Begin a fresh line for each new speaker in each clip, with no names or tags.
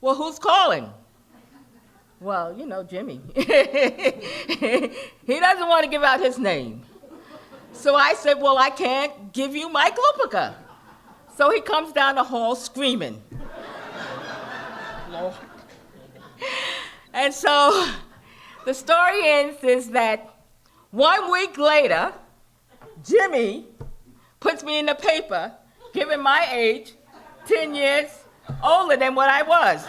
well, who's calling? Well, you know, Jimmy. He doesn't want to give out his name. So I said, well, I can't give you Mike Lupica. So he comes down the hall screaming. Lord. And so the story ends is that 1 week later, Jimmy puts me in the paper, giving my age 10 years older than what I was.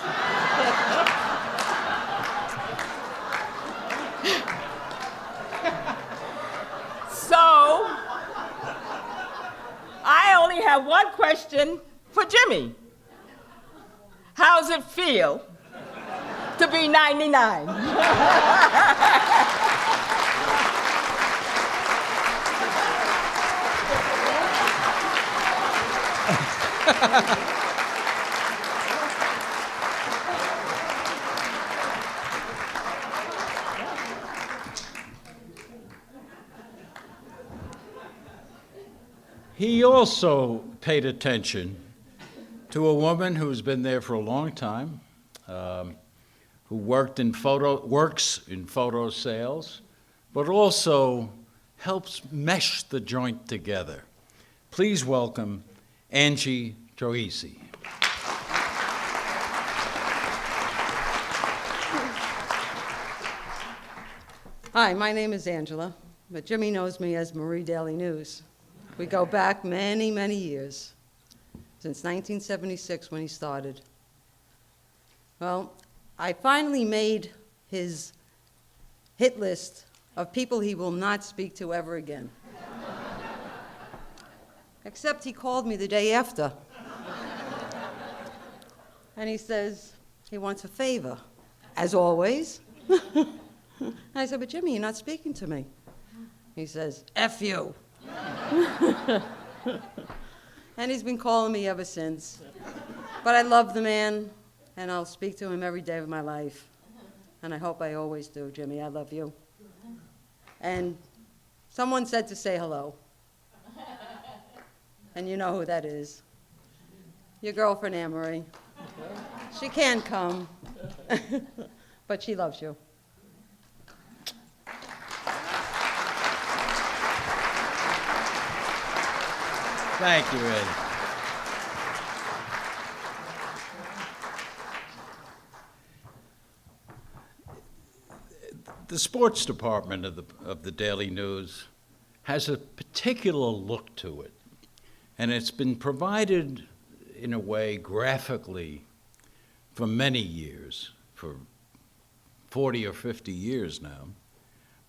So, I only have one question for Jimmy. How's it feel to be 99?
He also paid attention to a woman who's been there for a long time, who works in photo sales, but also helps mesh the joint together. Please welcome Angie Troisi.
Hi, my name is Angela, but Jimmy knows me as Marie Daily News. We go back many, many years, since 1976 when he started. Well, I finally made his hit list of people he will not speak to ever again. Except he called me the day after. And he says he wants a favor, as always. I said, but Jimmy, you're not speaking to me. He says, F you. And he's been calling me ever since. But I love the man, and I'll speak to him every day of my life. And I hope I always do, Jimmy. I love you. And someone said to say hello. And you know who that is. Your girlfriend, Anne-Marie. She can't come, but she loves you.
Thank you, Ed. The sports department of the Daily News has a particular look to it, and it's been provided in a way graphically for many years, for 40 or 50 years now,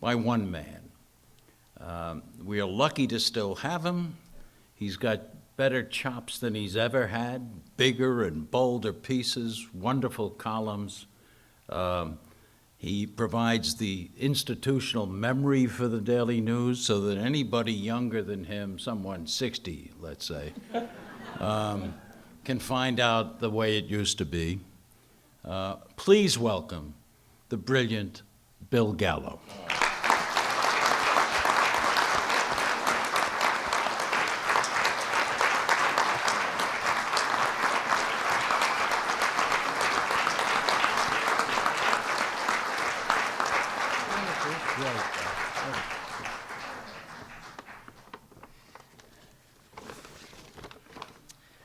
by one man. We are lucky to still have him. He's got better chops than he's ever had, bigger and bolder pieces, wonderful columns. He provides the institutional memory for the Daily News so that anybody younger than him, someone 60, let's say, can find out the way it used to be. Please welcome the brilliant Bill Gallo.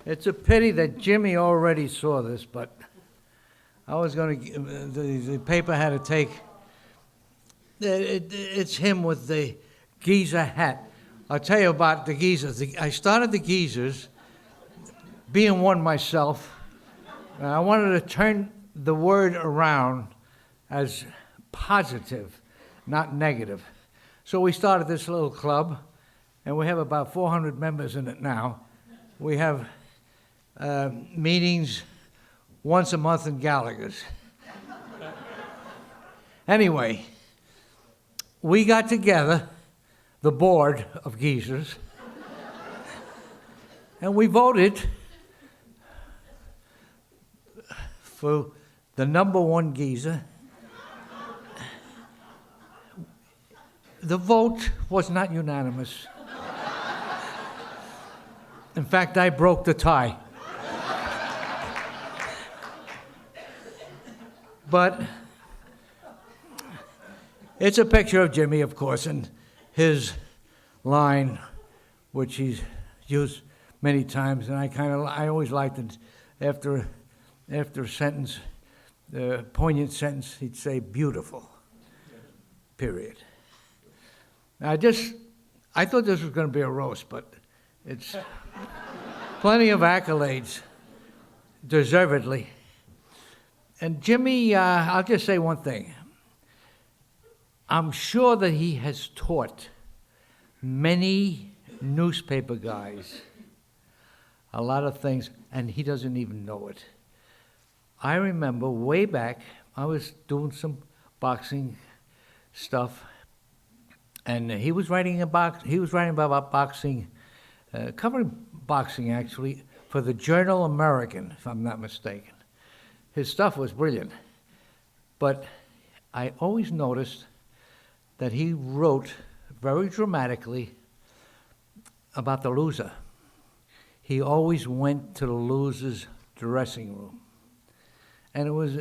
It's a pity that Jimmy already saw this, but I was going to, the paper had to take, it's him with the geezer hat. I'll tell you about the geezers. I started the geezers, being one myself, and I wanted to turn the word around as positive, not negative. So we started this little club, and we have about 400 members in it now. We have meetings once a month in Gallagher's. Anyway, we got together, the board of geezers, and we voted for the number one geezer. The vote was not unanimous. In fact, I broke the tie. But it's a picture of Jimmy, of course, and his line, which he's used many times, and I always liked it. After a sentence, poignant sentence, he'd say "beautiful." Period. I thought this was going to be a roast, but it's plenty of accolades, deservedly. And Jimmy, I'll just say one thing. I'm sure that he has taught many newspaper guys a lot of things, and he doesn't even know it. I remember way back, I was doing some boxing stuff, and he was writing about boxing, covering boxing actually, for the Journal American, if I'm not mistaken. His stuff was brilliant, but I always noticed that he wrote very dramatically about the loser. He always went to the loser's dressing room, and it was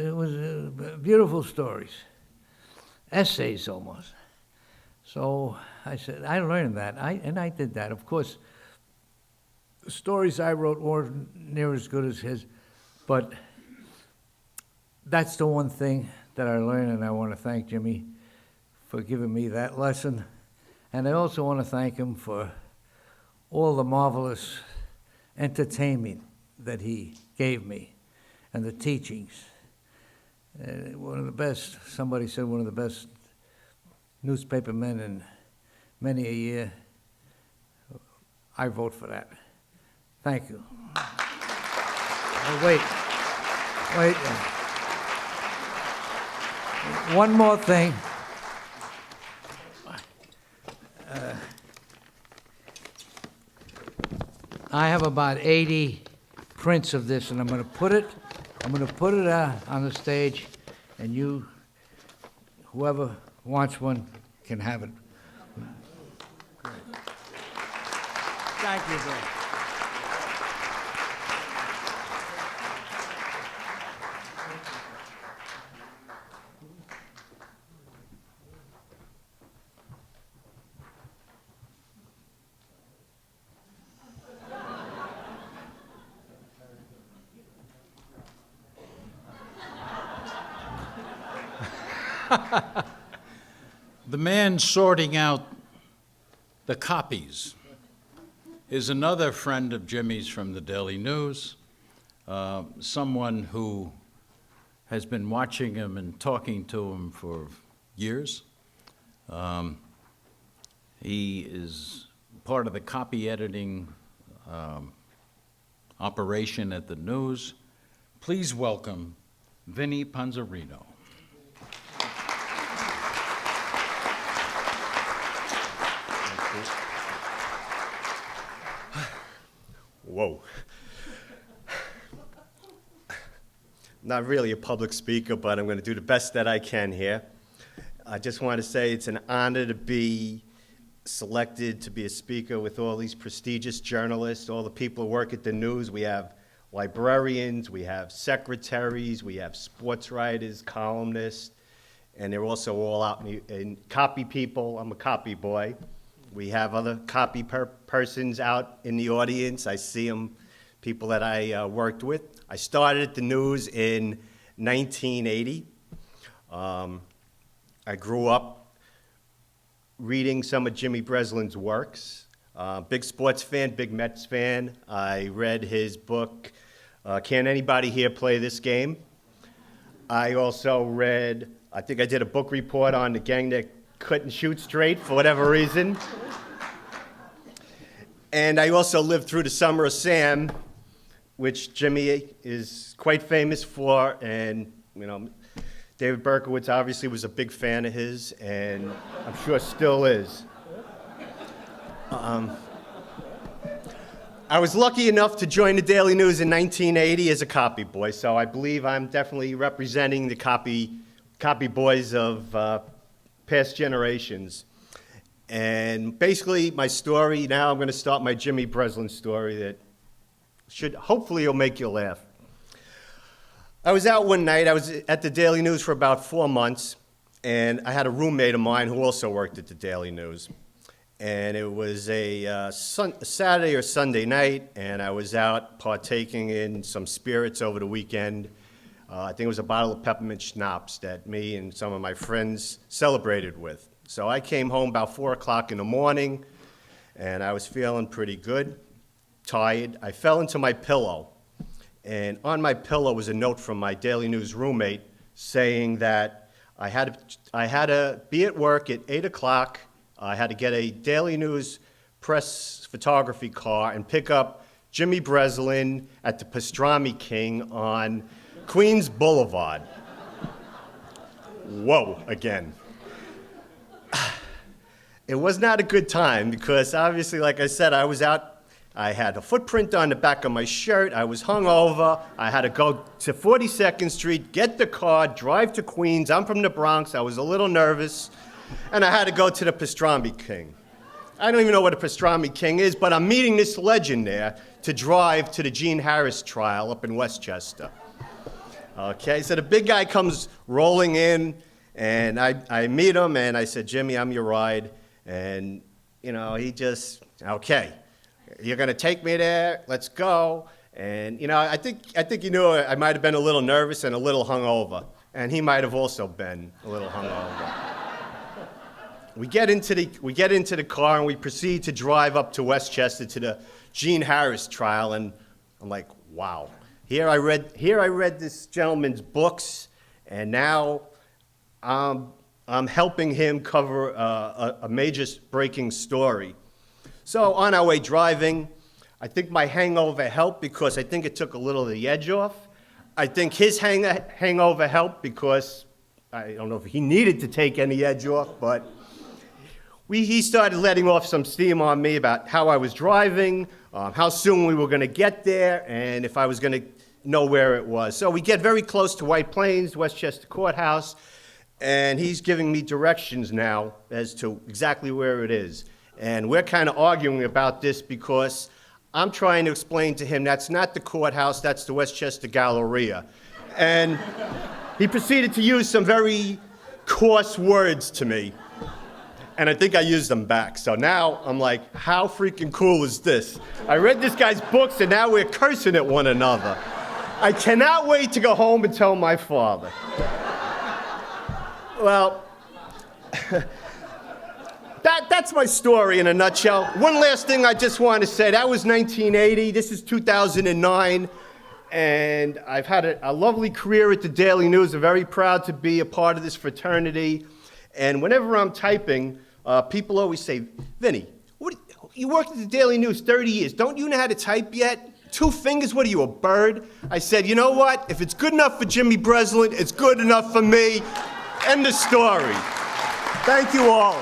beautiful stories, essays almost. So I said, I learned that, and I did that. Of course, the stories I wrote weren't near as good as his, but that's the one thing that I learned, and I want to thank Jimmy for giving me that lesson. And I also want to thank him for all the marvelous entertainment that he gave me and the teachings. One of the best, somebody said one of the best newspaper men in many a year. I vote for that. Thank you. Oh, wait. One more thing. I have about 80 prints of this, and I'm going to put it on the stage, and you, whoever wants one, can have it. Thank you, Bill.
The man sorting out the copies is another friend of Jimmy's from the Daily News, someone who has been watching him and talking to him for years. He is part of the copy editing operation at the News. Please welcome Vinnie Panzarino.
Whoa. Not really a public speaker, but I'm going to do the best that I can here. I just want to say it's an honor to be selected to be a speaker with all these prestigious journalists, all the people who work at the News. We have librarians, we have secretaries, we have sports writers, columnists, and they're also all out in copy people. I'm a copy boy. We have other copy persons out in the audience. I see them, people that I worked with. I started at the News in 1980. I grew up reading some of Jimmy Breslin's works. Big sports fan, big Mets fan. I read his book, Can Anybody Here Play This Game? I also read, I think I did a book report on the gang that couldn't shoot straight for whatever reason. And I also lived through the Summer of Sam, which Jimmy is quite famous for, and David Berkowitz obviously was a big fan of his, and I'm sure still is. I was lucky enough to join the Daily News in 1980 as a copy boy, so I believe I'm definitely representing the copy boys of past generations. And basically, my story, now I'm going to start my Jimmy Breslin story that hopefully will make you laugh. I was out one night. I was at the Daily News for about 4 months, and I had a roommate of mine who also worked at the Daily News. And it was a Saturday or Sunday night, and I was out partaking in some spirits over the weekend. I think it was a bottle of peppermint schnapps that me and some of my friends celebrated with. So I came home about 4 o'clock in the morning, and I was feeling pretty good, tired. I fell into my pillow, and on my pillow was a note from my Daily News roommate saying that I had to be at work at 8 o'clock. I had to get a Daily News press photography car and pick up Jimmy Breslin at the Pastrami King on Queens Boulevard. Whoa, again. It was not a good time because obviously, like I said, I was out. I had a footprint on the back of my shirt. I was hungover. I had to go to 42nd Street, get the car, drive to Queens. I'm from the Bronx. I was a little nervous. And I had to go to the Pastrami King. I don't even know what a Pastrami King is, but I'm meeting this legend there to drive to the Gene Harris trial up in Westchester. Okay, so the big guy comes rolling in, and I meet him, and I said, Jimmy, I'm your ride. And, you know, he just, okay, you're going to take me there, let's go. And, you know, I think you knew I might have been a little nervous and a little hungover, and he might have also been a little hungover. We get into the car and we proceed to drive up to Westchester to the Gene Harris trial, and I'm like, wow. Here I read this gentleman's books, and now I'm helping him cover a major breaking story. So on our way driving, I think my hangover helped because I think it took a little of the edge off. I think his hangover helped because I don't know if he needed to take any edge off, but he started letting off some steam on me about how I was driving, how soon we were going to get there, and if I was going to know where it was. So we get very close to White Plains, Westchester Courthouse, and he's giving me directions now as to exactly where it is. And we're kind of arguing about this because I'm trying to explain to him that's not the courthouse, that's the Westchester Galleria. And he proceeded to use some very coarse words to me. And I think I used them back. So now I'm like, how freaking cool is this? I read this guy's books and now we're cursing at one another. I cannot wait to go home and tell my father. Well, that's my story in a nutshell. One last thing I just want to say. That was 1980. This is 2009. And I've had a lovely career at the Daily News. I'm very proud to be a part of this fraternity. And whenever I'm typing, people always say, Vinnie, you worked at the Daily News 30 years. Don't you know how to type yet? 2 fingers, what are you, a bird? I said, you know what? If it's good enough for Jimmy Breslin, it's good enough for me. End of story. Thank you all.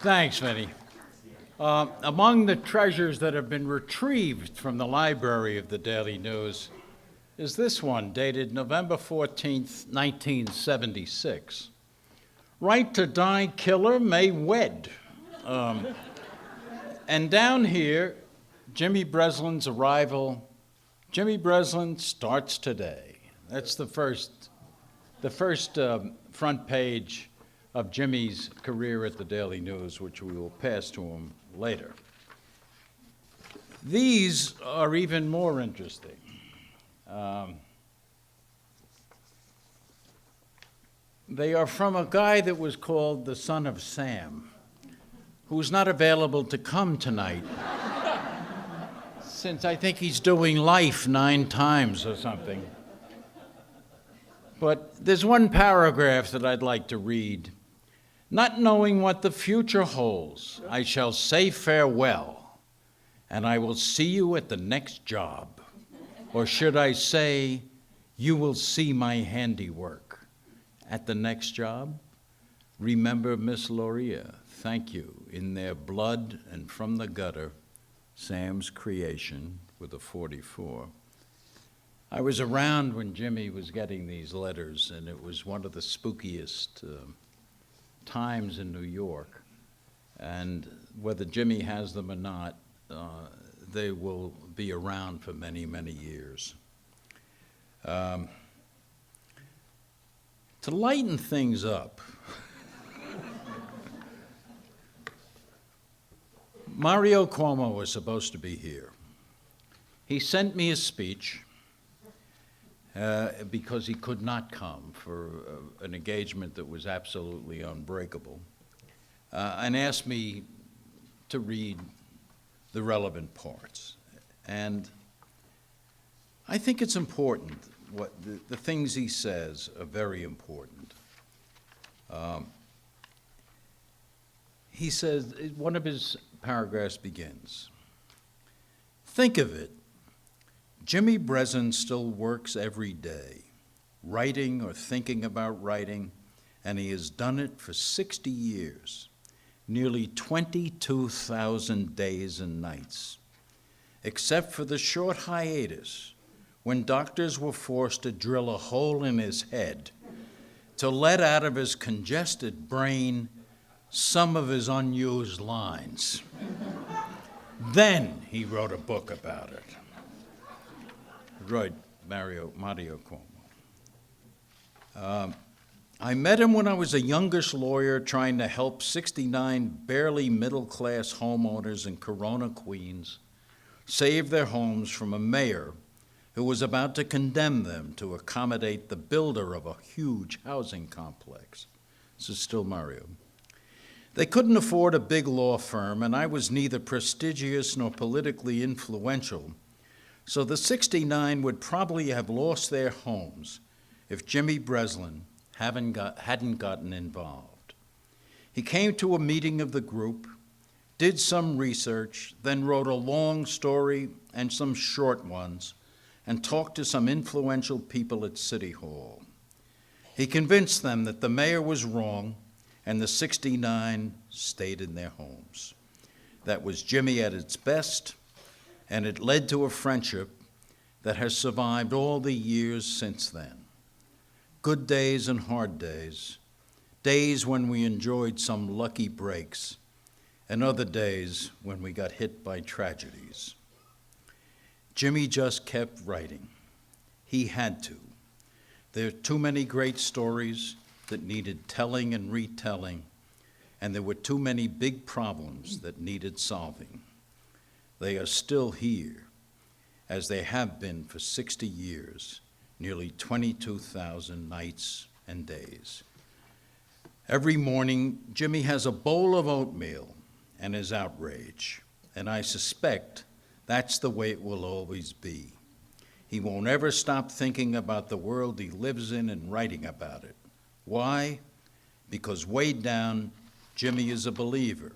Thanks, Vinnie. Among the treasures that have been retrieved from the library of the Daily News is this one, dated November 14th, 1976. Right to die killer may wed. And down here, Jimmy Breslin's arrival. Jimmy Breslin starts today. That's the first front page of Jimmy's career at the Daily News, which we will pass to him later. These are even more interesting. They are from a guy that was called the Son of Sam, who's not available to come tonight, since I think he's doing Life 9 times or something. But there's one paragraph that I'd like to read. Not knowing what the future holds, I shall say farewell, and I will see you at the next job. Or should I say, you will see my handiwork at the next job? Remember Miss Loria, thank you. In their blood and from the gutter, Sam's creation with a 44. I was around when Jimmy was getting these letters, and it was one of the spookiest times in New York. And whether Jimmy has them or not, they will be around for many, many years. To lighten things up, Mario Cuomo was supposed to be here. He sent me a speech because he could not come for an engagement that was absolutely unbreakable, and asked me to read the relevant parts. And I think it's important. What the things he says are very important. He says, one of his paragraphs begins, "Think of it. Jimmy Breslin still works every day, writing or thinking about writing, and he has done it for 60 years, nearly 22,000 days and nights, except for the short hiatus when doctors were forced to drill a hole in his head to let out of his congested brain some of his unused lines. Then he wrote a book about it." Right, Mario Cuomo. "I met him when I was a youngish lawyer trying to help 69 barely middle-class homeowners in Corona, Queens, save their homes from a mayor who was about to condemn them to accommodate the builder of a huge housing complex." This is still Mario. "They couldn't afford a big law firm, and I was neither prestigious nor politically influential, so the 69 would probably have lost their homes if Jimmy Breslin hadn't gotten involved. He came to a meeting of the group, did some research, then wrote a long story and some short ones, and talked to some influential people at City Hall. He convinced them that the mayor was wrong and the 69 stayed in their homes. That was Jimmy at its best, and it led to a friendship that has survived all the years since then. Good days and hard days, days when we enjoyed some lucky breaks, and other days when we got hit by tragedies. Jimmy just kept writing. He had to. There are too many great stories that needed telling and retelling, and there were too many big problems that needed solving. They are still here, as they have been for 60 years, nearly 22,000 nights and days. Every morning, Jimmy has a bowl of oatmeal and his outrage, and I suspect that's the way it will always be. He won't ever stop thinking about the world he lives in and writing about it. Why? Because way down, Jimmy is a believer.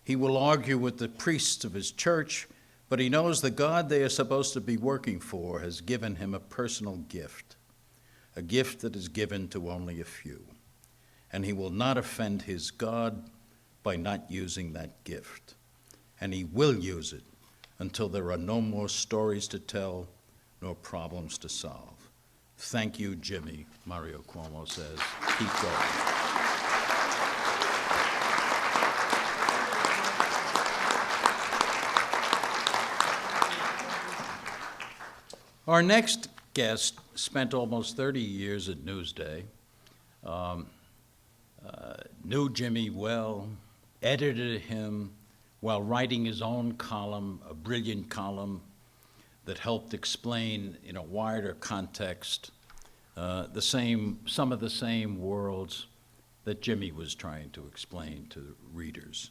He will argue with the priests of his church, but he knows the God they are supposed to be working for has given him a personal gift, a gift that is given to only a few. And he will not offend his God by not using that gift. And he will use it until there are no more stories to tell nor problems to solve. Thank you, Jimmy, Mario Cuomo says. Keep going. Our next guest spent almost 30 years at Newsday, knew Jimmy well, edited him while writing his own column, a brilliant column that helped explain in a wider context some of the same worlds that Jimmy was trying to explain to readers.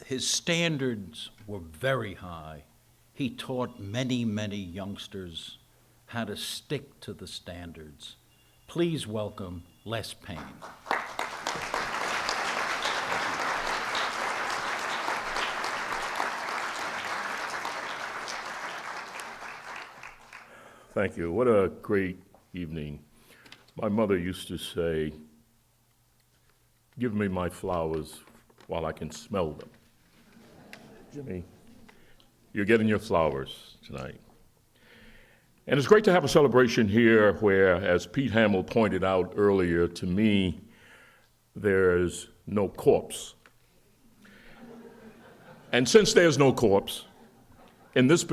His standards were very high. He taught many, many youngsters how to stick to the standards. Please welcome Les Payne.
Thank you. What a great evening. My mother used to say, "Give me my flowers while I can smell them." Jimmy, You're getting your flowers tonight. And it's great to have a celebration here where, as Pete Hamill pointed out earlier, to me, there's no corpse. And since there's no corpse, in this